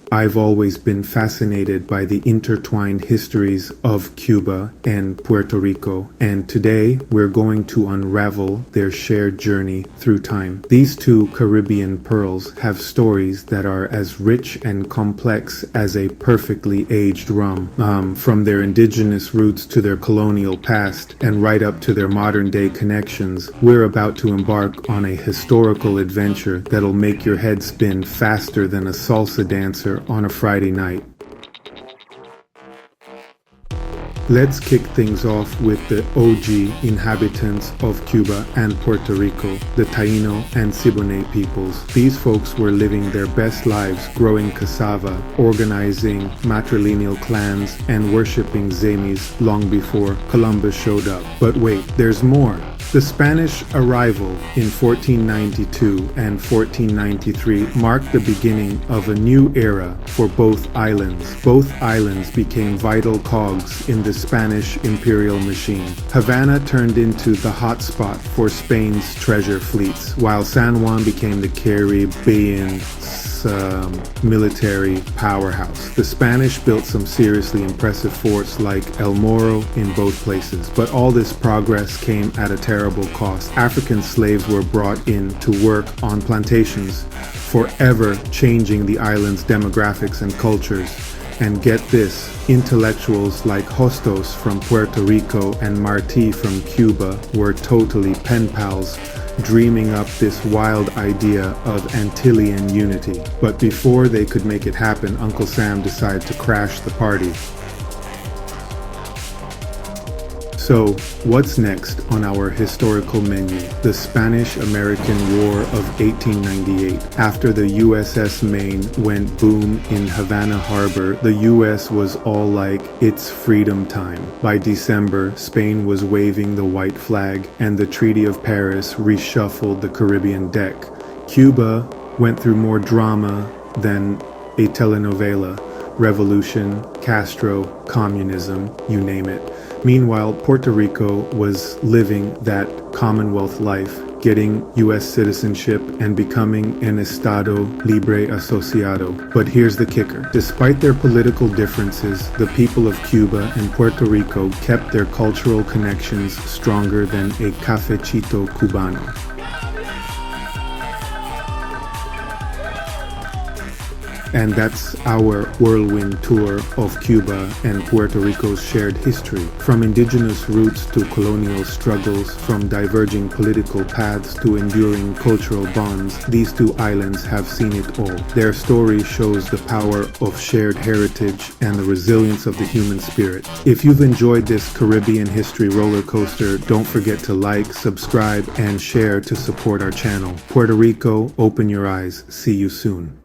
I've always been fascinated by the intertwined histories of Cuba and Puerto Rico, and today we're going to unravel their shared journey through time. These two Caribbean pearls have stories that are as rich and complex as a perfectly aged rum, from their indigenous roots to their colonial past and right up to their modern day connections. We're about to embark on a historical adventure that'll make your head spin faster than a salsa dancer on a Friday night. Let's kick things off with the OG inhabitants of Cuba and Puerto Rico, the Taíno and Ciboney peoples. These folks were living their best lives growing cassava, organizing matrilineal clans, and worshipping Zemis long before Columbus showed up. But wait, there's more. The Spanish arrival in 1492 and 1493 marked the beginning of a new era for both islands. Both islands became vital cogs in the Spanish imperial machine. Havana turned into the hotspot for Spain's treasure fleets, while San Juan became the Caribbean military powerhouse. The Spanish built some seriously impressive forts like El Morro in both places, but all this progress came at a terrible cost. African slaves were brought in to work on plantations, forever changing the island's demographics and cultures. And get this, intellectuals like Hostos from Puerto Rico and Martí from Cuba were totally pen pals, dreaming up this wild idea of Antillean unity. But before they could make it happen, Uncle Sam decided to crash the party. So, what's next on our historical menu? The Spanish-American War of 1898. After the USS Maine went boom in Havana Harbor, the US was all like, it's freedom time. By December, Spain was waving the white flag, and the Treaty of Paris reshuffled the Caribbean deck. Cuba went through more drama than a telenovela. Revolution, Castro, communism, you name it. Meanwhile, Puerto Rico was living that Commonwealth life, getting U.S. citizenship and becoming an Estado Libre Asociado. But here's the kicker. Despite their political differences, the people of Cuba and Puerto Rico kept their cultural connections stronger than a cafecito cubano. And that's our whirlwind tour of Cuba and Puerto Rico's shared history. From indigenous roots to colonial struggles, from diverging political paths to enduring cultural bonds, these two islands have seen it all. Their story shows the power of shared heritage and the resilience of the human spirit. If you've enjoyed this Caribbean history roller coaster, don't forget to like, subscribe, and share to support our channel. Puerto Rico, open your eyes. See you soon.